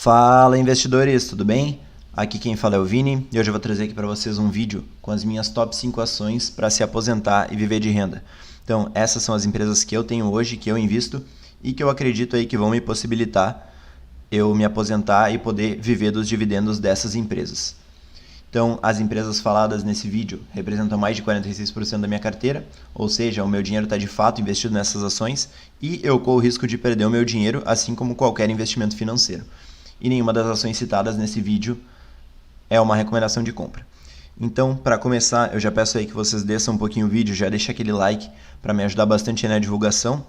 Fala investidores, tudo bem? Aqui quem fala é o Vini e hoje eu vou trazer aqui para vocês um vídeo com as minhas top 5 ações para se aposentar e viver de renda. Então essas são as empresas que eu tenho hoje, que eu invisto e que eu acredito aí que vão me possibilitar eu me aposentar e poder viver dos dividendos dessas empresas. Então as empresas faladas nesse vídeo representam mais de 46% da minha carteira, ou seja, o meu dinheiro está de fato investido nessas ações e eu corro o risco de perder o meu dinheiro, assim como qualquer investimento financeiro. E nenhuma das ações citadas nesse vídeo é uma recomendação de compra. Então, para começar, eu já peço aí que vocês desçam um pouquinho o vídeo, já deixa aquele like para me ajudar bastante na divulgação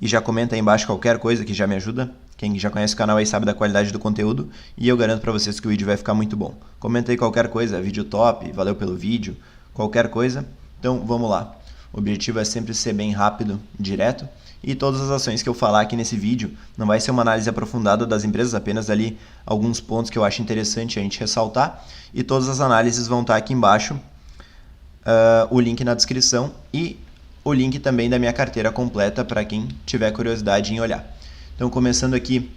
e já comenta aí embaixo qualquer coisa que já me ajuda. Quem já conhece o canal aí sabe da qualidade do conteúdo e eu garanto para vocês que o vídeo vai ficar muito bom. Comenta aí qualquer coisa, vídeo top, valeu pelo vídeo, qualquer coisa. Então, vamos lá. O objetivo é sempre ser bem rápido, direto. E todas as ações que eu falar aqui nesse vídeo não vai ser uma análise aprofundada das empresas, apenas ali alguns pontos que eu acho interessante a gente ressaltar. E todas as análises vão estar aqui embaixo, o link na descrição e o link também da minha carteira completa para quem tiver curiosidade em olhar. Então, começando aqui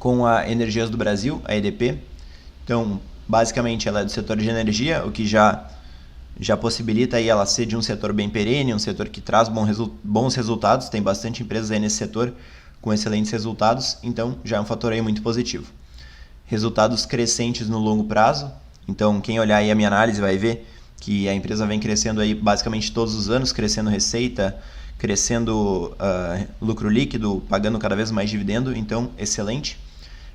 com a Energias do Brasil, a EDP. Então, basicamente ela é do setor de energia, o que já possibilita aí ela ser de um setor bem perene, um setor que traz bons resultados, tem bastante empresas aí nesse setor com excelentes resultados, então já é um fator aí muito positivo. Resultados crescentes no longo prazo, então quem olhar aí a minha análise vai ver que a empresa vem crescendo aí basicamente todos os anos, crescendo receita, crescendo lucro líquido, pagando cada vez mais dividendo, então excelente.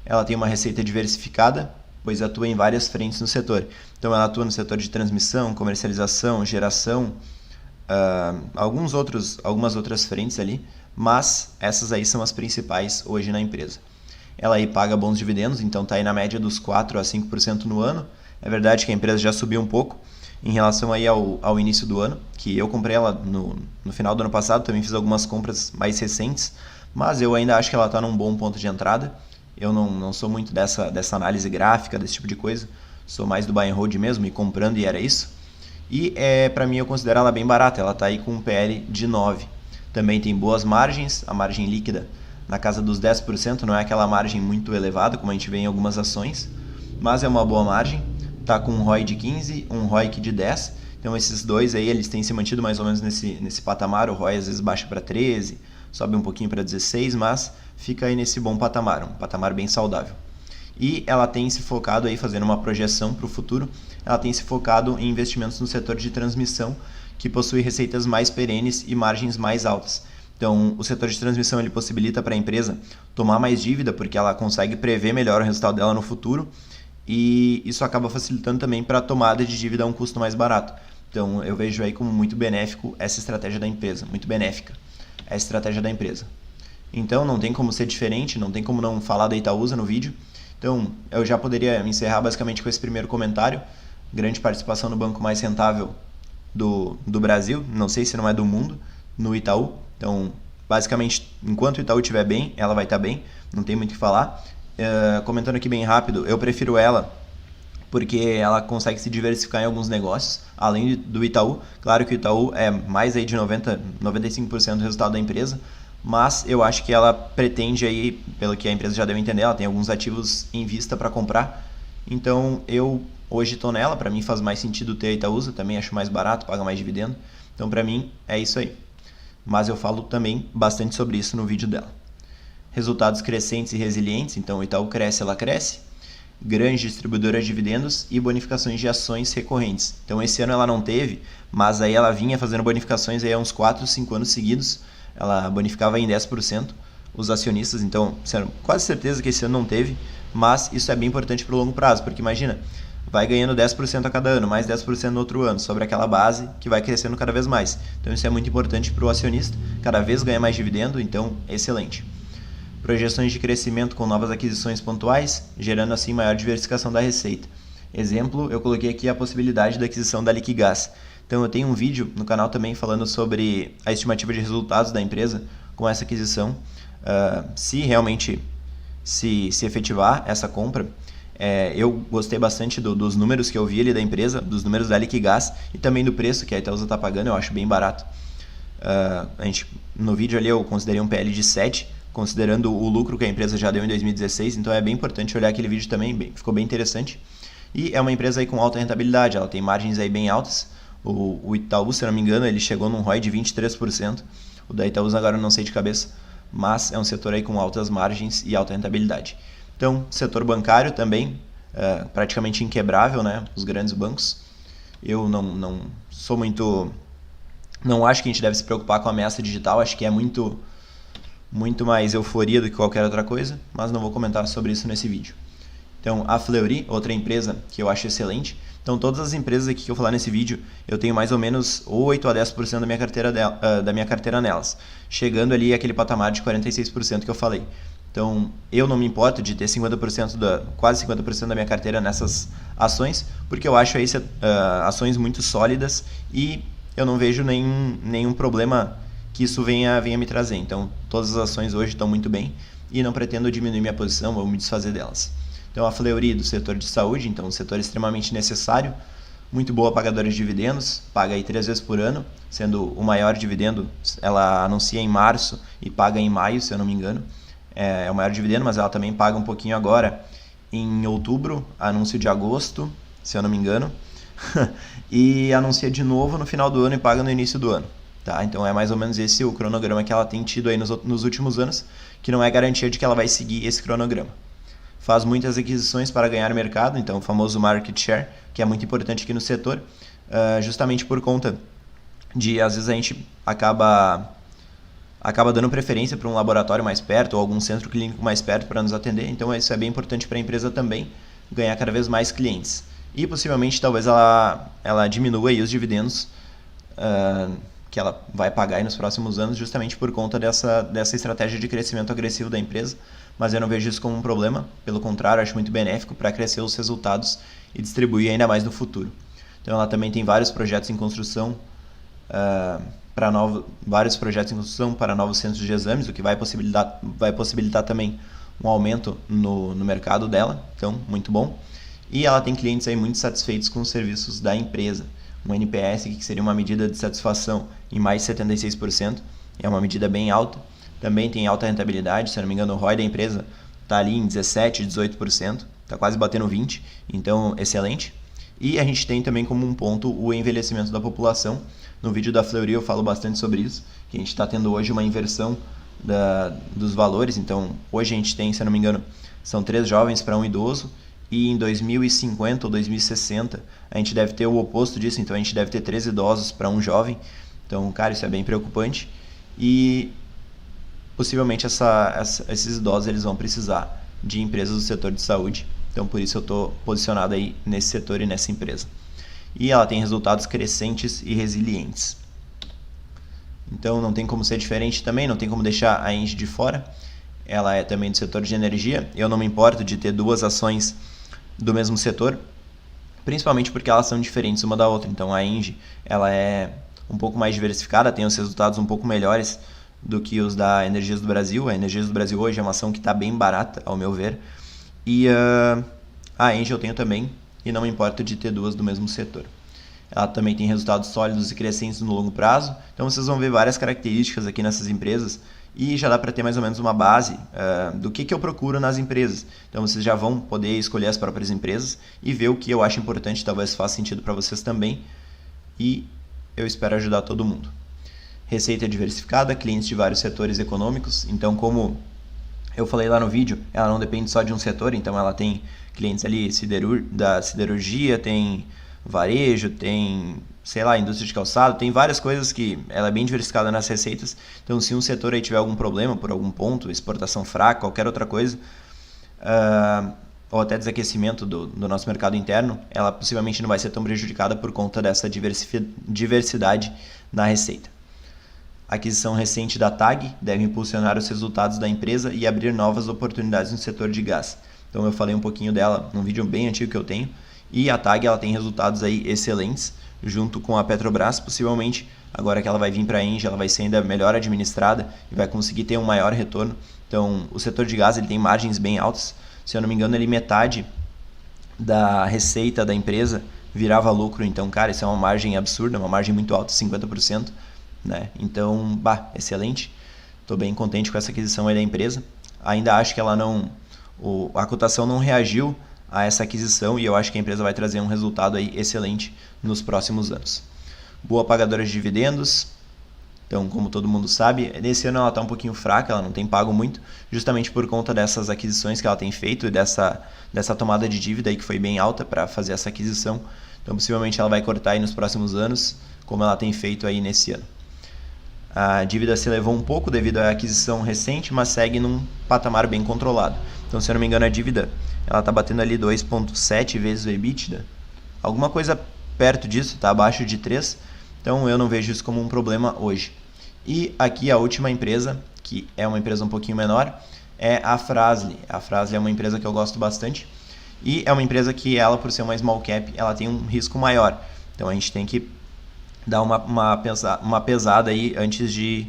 Ela tem uma receita diversificada, pois atua em várias frentes no setor. Então ela atua no setor de transmissão, comercialização, geração, algumas outras frentes ali, mas essas aí são as principais hoje na empresa. Ela aí paga bons dividendos, então está aí na média dos 4 a 5% no ano. É verdade que a empresa já subiu um pouco em relação aí ao início do ano, que eu comprei ela no final do ano passado, também fiz algumas compras mais recentes, mas eu ainda acho que ela está num bom ponto de entrada. Eu não sou muito dessa análise gráfica, desse tipo de coisa. Sou mais do buy and hold mesmo, ir comprando e era isso. E para mim eu considero ela bem barata, ela está aí com um PL de 9. Também tem boas margens, a margem líquida na casa dos 10%, não é aquela margem muito elevada como a gente vê em algumas ações, mas é uma boa margem. Está com um ROI de 15, um ROIC de 10. Então esses dois aí eles têm se mantido mais ou menos nesse patamar. O ROI às vezes baixa para 13, sobe um pouquinho para 16, mas fica aí nesse bom patamar, um patamar bem saudável. E ela tem se focado aí, fazendo uma projeção para o futuro, ela tem se focado em investimentos no setor de transmissão, que possui receitas mais perenes e margens mais altas. Então, o setor de transmissão ele possibilita para a empresa tomar mais dívida, porque ela consegue prever melhor o resultado dela no futuro, e isso acaba facilitando também para a tomada de dívida a um custo mais barato. Então, eu vejo aí como muito benéfico essa estratégia da empresa, muito benéfica a estratégia da empresa. Então, não tem como ser diferente, não tem como não falar da Itaúsa no vídeo. Então, eu já poderia me encerrar basicamente com esse primeiro comentário. Grande participação no banco mais rentável do Brasil, não sei se não é do mundo, no Itaú. Então, basicamente, enquanto o Itaú estiver bem, ela vai estar bem, não tem muito o que falar. Comentando aqui bem rápido, eu prefiro ela porque ela consegue se diversificar em alguns negócios, além do Itaú. Claro que o Itaú é mais aí de 95% do resultado da empresa, mas eu acho que ela pretende aí, pelo que a empresa já deu a entender, ela tem alguns ativos em vista para comprar. Então eu hoje estou nela, para mim faz mais sentido ter a Itaúsa, também acho mais barato, paga mais dividendo. Então para mim é isso aí. Mas eu falo também bastante sobre isso no vídeo dela. Resultados crescentes e resilientes, então o Itaú cresce, ela cresce. Grande distribuidora de dividendos e bonificações de ações recorrentes. Então esse ano ela não teve, mas aí ela vinha fazendo bonificações aí há uns 4, 5 anos seguidos. Ela bonificava em 10% os acionistas, então quase certeza que esse ano não teve, mas isso é bem importante para o longo prazo, porque imagina, vai ganhando 10% a cada ano, mais 10% no outro ano, sobre aquela base que vai crescendo cada vez mais. Então isso é muito importante para o acionista, cada vez ganha mais dividendo, então excelente. Projeções de crescimento com novas aquisições pontuais, gerando assim maior diversificação da receita. Exemplo, eu coloquei aqui a possibilidade da aquisição da Liquigás. Então eu tenho um vídeo no canal também falando sobre a estimativa de resultados da empresa com essa aquisição. Se realmente se efetivar essa compra, eu gostei bastante dos números que eu vi ali da empresa, dos números da Liquigás e também do preço que a Itaúsa está pagando, eu acho bem barato. No vídeo ali eu considerei um PL de 7, considerando o lucro que a empresa já deu em 2016, então é bem importante olhar aquele vídeo também, ficou bem interessante. E é uma empresa aí com alta rentabilidade, ela tem margens aí bem altas. O Itaú, se eu não me engano, ele chegou num ROI de 23%. O da Itaú agora eu não sei de cabeça, mas é um setor aí com altas margens e alta rentabilidade. Então, setor bancário também, praticamente inquebrável, né? Os grandes bancos. Eu não sou muito... Não acho que a gente deve se preocupar com a ameaça digital, acho que é muito mais euforia do que qualquer outra coisa, mas não vou comentar sobre isso nesse vídeo. Então, a Fleury, outra empresa que eu acho excelente. Então, todas as empresas aqui que eu falar nesse vídeo, eu tenho mais ou menos 8 a 10% da minha carteira nelas, chegando ali àquele patamar de 46% que eu falei. Então, eu não me importo de ter quase 50% da minha carteira nessas ações, porque eu acho aí ações muito sólidas e eu não vejo nenhum problema que isso venha me trazer. Então, todas as ações hoje estão muito bem e não pretendo diminuir minha posição ou me desfazer delas. Então, a Fleury do setor de saúde, então um setor extremamente necessário, muito boa pagadora de dividendos, paga aí 3 vezes por ano, sendo o maior dividendo, ela anuncia em março e paga em maio, se eu não me engano. É o maior dividendo, mas ela também paga um pouquinho agora em outubro, anúncio de agosto, se eu não me engano, e anuncia de novo no final do ano e paga no início do ano. Tá? Então é mais ou menos esse o cronograma que ela tem tido aí nos últimos anos, que não é garantia de que ela vai seguir esse cronograma. Faz muitas aquisições para ganhar mercado, então o famoso market share, que é muito importante aqui no setor, justamente por conta de, às vezes, a gente acaba dando preferência para um laboratório mais perto ou algum centro clínico mais perto para nos atender, então isso é bem importante para a empresa também, ganhar cada vez mais clientes. E possivelmente talvez ela diminua aí os dividendos que ela vai pagar aí nos próximos anos, justamente por conta dessa estratégia de crescimento agressivo da empresa, mas eu não vejo isso como um problema, pelo contrário, acho muito benéfico para crescer os resultados e distribuir ainda mais no futuro. Então ela também tem vários projetos em construção para novos centros de exames, o que vai possibilitar também um aumento no mercado dela, então muito bom. E ela tem clientes aí muito satisfeitos com os serviços da empresa. Um NPS, que seria uma medida de satisfação em mais de 76%, é uma medida bem alta. Também tem alta rentabilidade, se não me engano o ROI da empresa está ali em 17%, 18%, está quase batendo 20%, então excelente. E a gente tem também como um ponto o envelhecimento da população. No vídeo da Fleury eu falo bastante sobre isso, que a gente está tendo hoje uma inversão dos valores. Então hoje a gente tem, se não me engano, são 3 jovens para um idoso, e em 2050 ou 2060 a gente deve ter o oposto disso, então a gente deve ter 3 idosos para um jovem. Então, cara, isso é bem preocupante e possivelmente esses idosos eles vão precisar de empresas do setor de saúde. Então, por isso eu estou posicionado aí nesse setor e nessa empresa. E ela tem resultados crescentes e resilientes. Então, não tem como ser diferente também, não tem como deixar a Engie de fora. Ela é também do setor de energia. Eu não me importo de ter 2 ações do mesmo setor, principalmente porque elas são diferentes uma da outra. Então, a Engie ela é um pouco mais diversificada, tem os resultados um pouco melhores do que os da Energias do Brasil. A Energias do Brasil hoje é uma ação que está bem barata, ao meu ver. E a Engie eu tenho também, e não me importo de ter 2 do mesmo setor. Ela também tem resultados sólidos e crescentes no longo prazo. Então vocês vão ver várias características aqui nessas empresas e já dá para ter mais ou menos uma base do que eu procuro nas empresas. Então vocês já vão poder escolher as próprias empresas e ver o que eu acho importante, talvez faça sentido para vocês também. E eu espero ajudar todo mundo. Receita diversificada, clientes de vários setores econômicos. Então, como eu falei lá no vídeo, ela não depende só de um setor, então ela tem clientes ali da siderurgia, tem varejo, tem, sei lá, indústria de calçado, tem várias coisas que ela é bem diversificada nas receitas. Então, se um setor aí tiver algum problema por algum ponto, exportação fraca, qualquer outra coisa, ou até desaquecimento do nosso mercado interno, ela possivelmente não vai ser tão prejudicada por conta dessa diversidade na receita. A aquisição recente da TAG deve impulsionar os resultados da empresa e abrir novas oportunidades no setor de gás. Então eu falei um pouquinho dela num vídeo bem antigo que eu tenho, e a TAG ela tem resultados aí excelentes, junto com a Petrobras. Possivelmente, agora que ela vai vir para a Engie, ela vai ser ainda melhor administrada e vai conseguir ter um maior retorno. Então o setor de gás ele tem margens bem altas. Se eu não me engano, ele metade da receita da empresa virava lucro. Então, cara, isso é uma margem absurda, uma margem muito alta, 50%. Né? Então, excelente. Estou bem contente com essa aquisição aí da empresa. Ainda acho que a cotação não reagiu a essa aquisição e eu acho que a empresa vai trazer um resultado aí excelente nos próximos anos. Boa pagadora de dividendos. Então, como todo mundo sabe, nesse ano ela está um pouquinho fraca, ela não tem pago muito, justamente por conta dessas aquisições que ela tem feito e dessa tomada de dívida aí que foi bem alta para fazer essa aquisição. Então, possivelmente ela vai cortar aí nos próximos anos, como ela tem feito aí nesse ano. A dívida se elevou um pouco devido à aquisição recente, mas segue num patamar bem controlado. Então, se eu não me engano, a dívida ela está batendo ali 2,7 vezes o EBITDA, alguma coisa perto disso, está abaixo de 3. Então eu não vejo isso como um problema hoje. E aqui a última empresa, que é uma empresa um pouquinho menor, é a Fras-le. A Fras-le é uma empresa que eu gosto bastante e é uma empresa que ela, por ser uma small cap, ela tem um risco maior. Então a gente tem que dar uma pesada aí antes de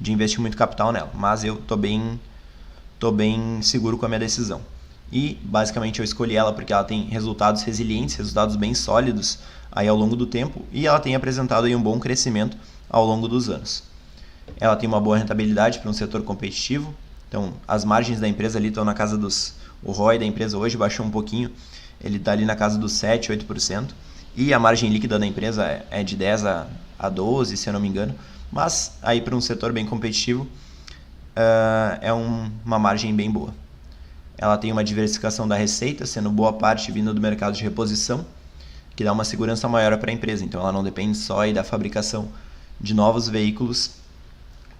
investir muito capital nela. Mas eu tô bem seguro com a minha decisão. E basicamente eu escolhi ela porque ela tem resultados resilientes, resultados bem sólidos aí ao longo do tempo e ela tem apresentado aí um bom crescimento ao longo dos anos. Ela tem uma boa rentabilidade para um setor competitivo, então as margens da empresa ali estão na casa o ROI da empresa hoje baixou um pouquinho, ele está ali na casa dos 7, 8% e a margem líquida da empresa é de 10 a 12, se eu não me engano, mas aí para um setor bem competitivo é uma margem bem boa. Ela tem uma diversificação da receita, sendo boa parte vindo do mercado de reposição, que dá uma segurança maior para a empresa. Então ela não depende só aí da fabricação de novos veículos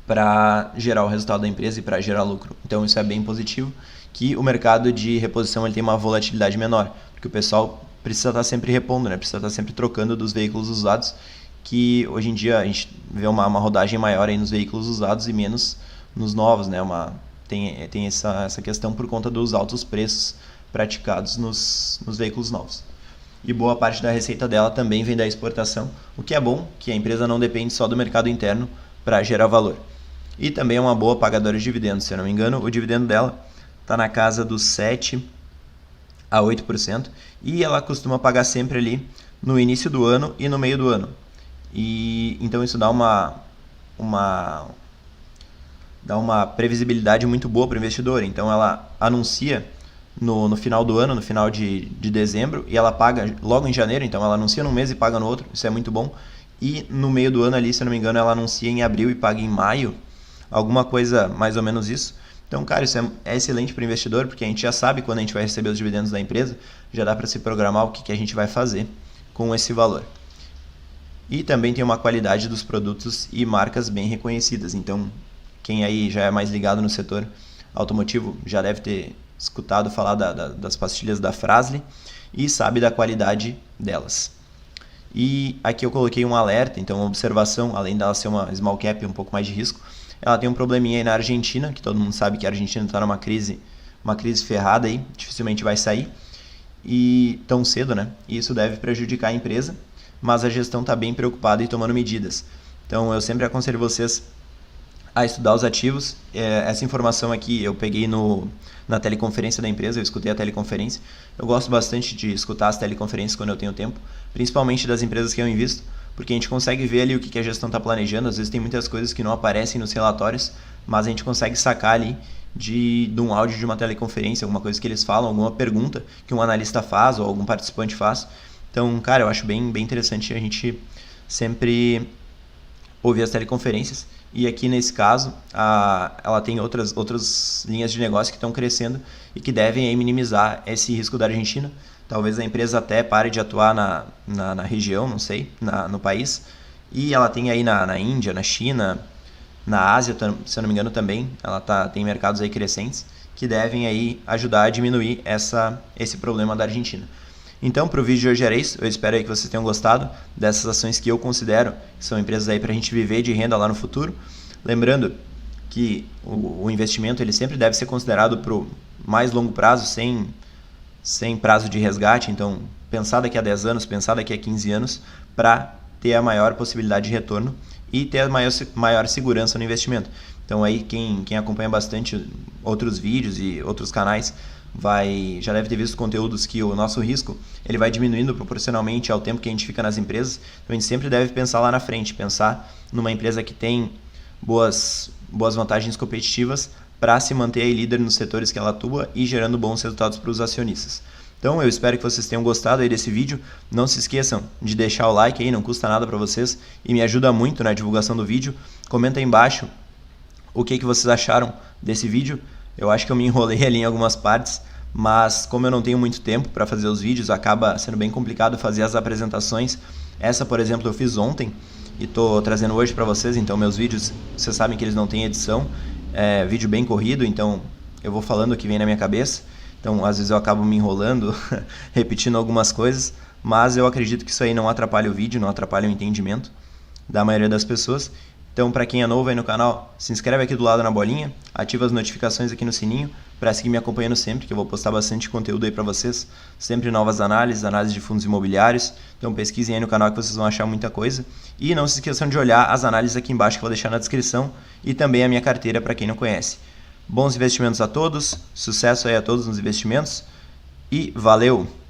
para gerar o resultado da empresa e para gerar lucro. Então isso é bem positivo, que o mercado de reposição ele tem uma volatilidade menor, porque o pessoal precisa estar sempre repondo, né? Precisa estar sempre trocando dos veículos usados, que hoje em dia a gente vê uma rodagem maior aí nos veículos usados e menos nos novos, né? Tem essa questão por conta dos altos preços praticados nos veículos novos. E boa parte da receita dela também vem da exportação, o que é bom, que a empresa não depende só do mercado interno para gerar valor. E também é uma boa pagadora de dividendos, se eu não me engano, o dividendo dela está na casa dos 7 a 8%, e ela costuma pagar sempre ali no início do ano e no meio do ano. E então isso dá uma previsibilidade muito boa para o investidor. Então ela anuncia no final do ano, no final de dezembro, e ela paga logo em janeiro, então ela anuncia num mês e paga no outro, isso é muito bom. E no meio do ano ali, se eu não me engano, ela anuncia em abril e paga em maio, alguma coisa mais ou menos isso. Então, cara, isso é excelente para o investidor, porque a gente já sabe quando a gente vai receber os dividendos da empresa, já dá para se programar o que a gente vai fazer com esse valor. E também tem uma qualidade dos produtos e marcas bem reconhecidas, então quem aí já é mais ligado no setor automotivo já deve ter escutado falar das pastilhas da Fras-le e sabe da qualidade delas. E aqui eu coloquei um alerta, então uma observação, além dela ser uma small cap um pouco mais de risco, ela tem um probleminha aí na Argentina, que todo mundo sabe que a Argentina está numa crise ferrada aí, dificilmente vai sair, e tão cedo, né? E isso deve prejudicar a empresa, mas a gestão está bem preocupada e tomando medidas. Então eu sempre aconselho vocês a estudar os ativos. Essa informação aqui eu peguei na teleconferência da empresa, eu escutei a teleconferência. Eu gosto bastante de escutar as teleconferências quando eu tenho tempo, principalmente das empresas que eu invisto, porque a gente consegue ver ali o que a gestão está planejando. Às vezes tem muitas coisas que não aparecem nos relatórios, mas a gente consegue sacar ali de um áudio de uma teleconferência, alguma coisa que eles falam, alguma pergunta que um analista faz ou algum participante faz. Então, cara, eu acho bem interessante a gente sempre ouvir as teleconferências. E aqui nesse caso, ela tem outras linhas de negócio que estão crescendo e que devem aí minimizar esse risco da Argentina. Talvez a empresa até pare de atuar na região, não sei, no país. E ela tem aí na Índia, na China, na Ásia, se eu não me engano também, ela tem mercados aí crescentes que devem aí ajudar a diminuir esse problema da Argentina. Então, para o vídeo de hoje era isso. Eu espero aí que vocês tenham gostado dessas ações que eu considero que são empresas aí para a gente viver de renda lá no futuro. Lembrando que o investimento ele sempre deve ser considerado para o mais longo prazo, sem prazo de resgate. Então, pensar daqui a 10 anos, pensar daqui a 15 anos para ter a maior possibilidade de retorno e ter a maior segurança no investimento. Então, aí quem acompanha bastante outros vídeos e outros canais já deve ter visto conteúdos que o nosso risco ele vai diminuindo proporcionalmente ao tempo que a gente fica nas empresas. Então a gente sempre deve pensar lá na frente, pensar numa empresa que tem boas vantagens competitivas para se manter aí líder nos setores que ela atua e gerando bons resultados para os acionistas. Então eu espero que vocês tenham gostado aí desse vídeo. Não se esqueçam de deixar o like aí, não custa nada para vocês e me ajuda muito na divulgação do vídeo. Comenta aí embaixo o que vocês acharam desse vídeo. Eu acho que eu me enrolei ali em algumas partes, mas como eu não tenho muito tempo para fazer os vídeos, acaba sendo bem complicado fazer as apresentações. Essa, por exemplo, eu fiz ontem e estou trazendo hoje para vocês, então meus vídeos, vocês sabem que eles não têm edição, é vídeo bem corrido, então eu vou falando o que vem na minha cabeça. Então, às vezes eu acabo me enrolando, repetindo algumas coisas, mas eu acredito que isso aí não atrapalha o vídeo, não atrapalha o entendimento da maioria das pessoas. Então, para quem é novo aí no canal, se inscreve aqui do lado na bolinha, ativa as notificações aqui no sininho para seguir me acompanhando sempre, que eu vou postar bastante conteúdo aí para vocês, sempre novas análises de fundos imobiliários. Então, pesquisem aí no canal que vocês vão achar muita coisa. E não se esqueçam de olhar as análises aqui embaixo que eu vou deixar na descrição e também a minha carteira para quem não conhece. Bons investimentos a todos, sucesso aí a todos nos investimentos e valeu!